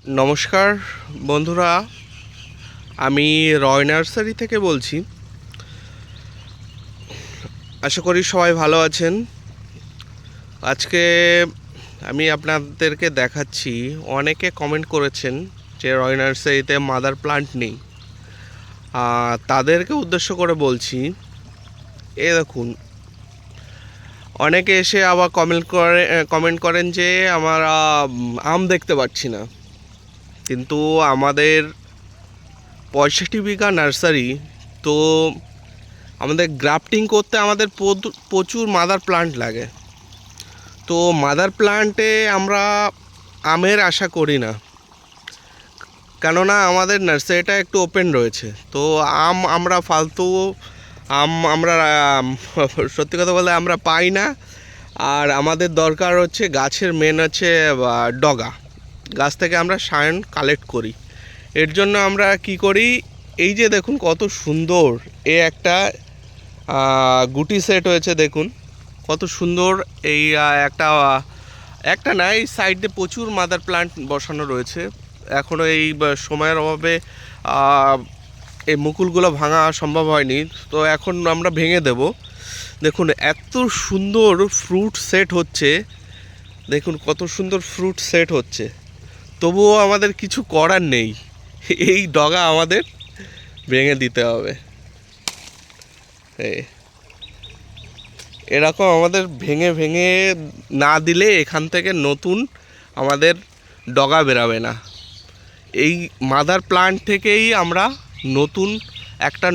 নমস্কার বন্ধুরা, আমি রয় নার্সারি থেকে বলছি। আশা করি সবাই ভালো আছেন। আজকে আমি আপনাদেরকে দেখাচ্ছি, অনেকে কমেন্ট করেছেন যে রয় নার্সারিতে মাদার প্লান্ট নেই। তাদেরকে উদ্দেশ্য করে বলছি, এ দেখুন, অনেকে এসে আবার কমেন্ট করেন যে আমরা আম দেখতে পাচ্ছি না। কিন্তু আমাদের 65 বিঘা নার্সারি, তো আমাদের গ্রাফটিং করতে আমাদের প্রচুর মাদার প্লান্ট লাগে। তো মাদার প্লান্টে আমরা আমের আশা করি না, কেননা আমাদের নার্সারিটা একটু ওপেন রয়েছে। তো আমরা ফালতু আমরা সত্যি কথা বলতে আমরা পাই না। আর আমাদের দরকার হচ্ছে গাছের মেন হচ্ছে ডগা, গাছ থেকে আমরা শায়ন কালেক্ট করি। এর জন্য আমরা কি করি, এই যে দেখুন কত সুন্দর একটা গুটি সেট হয়েছে। দেখুন কত সুন্দর এই একটা না, এই সাইডে প্রচুর মাদার প্লান্ট বসানো রয়েছে। এখনও এই সময়ের অভাবে এই মুকুলগুলো ভাঙা সম্ভব হয়নি, তো এখন আমরা ভেঙে দেব। দেখুন এত সুন্দর ফ্রুট সেট হচ্ছে, দেখুন কত সুন্দর ফ্রুট সেট হচ্ছে। তবুও আমাদের কিছু করার নেই, এই ডগা আমাদের ভেঙে দিতে হবে। এরকম আমাদের ভেঙে ভেঙে না দিলে এখান থেকে নতুন আমাদের ডগা বেরাবে না। এই মাদার প্লান্ট থেকেই আমরা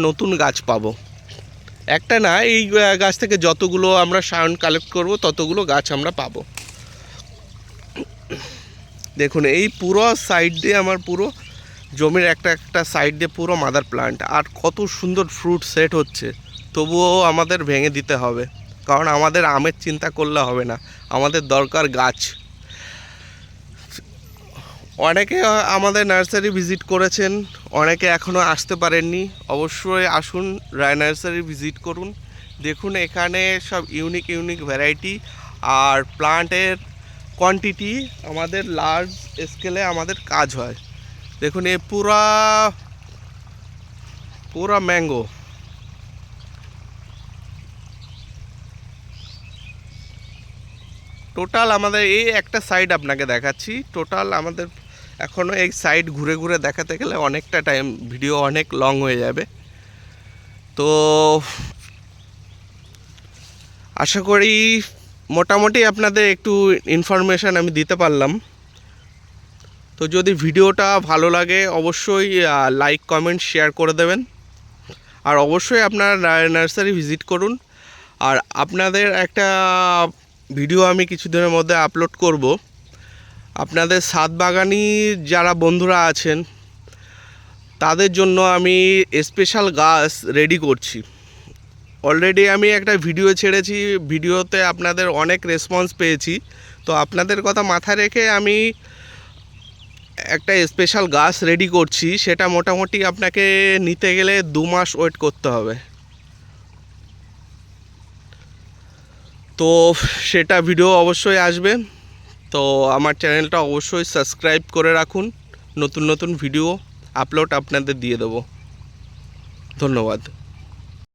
নতুন গাছ পাবো। একটা না, এই গাছ থেকে যতগুলো আমরা শায়ন কালেক্ট করব ততগুলো গাছ আমরা পাবো। দেখুন এই পুরো সাইড দিয়ে আমার পুরো জমির একটা সাইড দিয়ে পুরো মাদার প্লান্ট, আর কত সুন্দর ফ্রুট সেট হচ্ছে। তবুও আমাদের ভেঙে দিতে হবে, কারণ আমাদের আমের চিন্তা করলে হবে না, আমাদের দরকার গাছ। অনেকে আমাদের নার্সারি ভিজিট করেছেন, অনেকে এখনও আসতে পারেননি। অবশ্যই আসুন, রায় নার্সারি ভিজিট করুন। দেখুন এখানে সব ইউনিক ভ্যারাইটি আর প্লান্টের কোয়ান্টিটি আমাদের লার্জ স্কেলে আমাদের কাজ হয়। দেখুন এই পুরা ম্যাঙ্গো। টোটাল আমাদের এই একটা সাইড আপনাকে দেখাচ্ছি, টোটাল আমাদের এখনও এই সাইড ঘুরে ঘুরে দেখাতে গেলে অনেকটা টাইম, ভিডিও অনেক লং হয়ে যাবে। তো আশা করি মোটামুটি আপনাদের একটু ইনফরমেশান আমি দিতে পারলাম। তো যদি ভিডিওটা ভালো লাগে অবশ্যই লাইক কমেন্ট শেয়ার করে দেবেন, আর অবশ্যই আপনারা নার্সারি ভিজিট করুন। আর আপনাদের একটা ভিডিও আমি কিছুদিনের মধ্যে আপলোড করব। আপনাদের ছাদ বাগানি যারা বন্ধুরা আছেন তাদের জন্য আমি স্পেশাল গাছ রেডি করছি। অলরেডি আমি একটা ভিডিও ছেড়েছি, ভিডিওতে আপনাদের অনেক রেসপন্স পেয়েছি। তো আপনাদের কথা মাথায় রেখে আমি একটা স্পেশাল গাছ রেডি করছি। সেটা মোটামুটি আপনাকে নিতে গেলে 2 মাস ওয়েট করতে হবে। তো সেটা ভিডিও অবশ্যই আসবে। তো আমার চ্যানেলটা অবশ্যই সাবস্ক্রাইব করে রাখুন, নতুন ভিডিও আপলোড আপনাদের দিয়ে দেবো। ধন্যবাদ।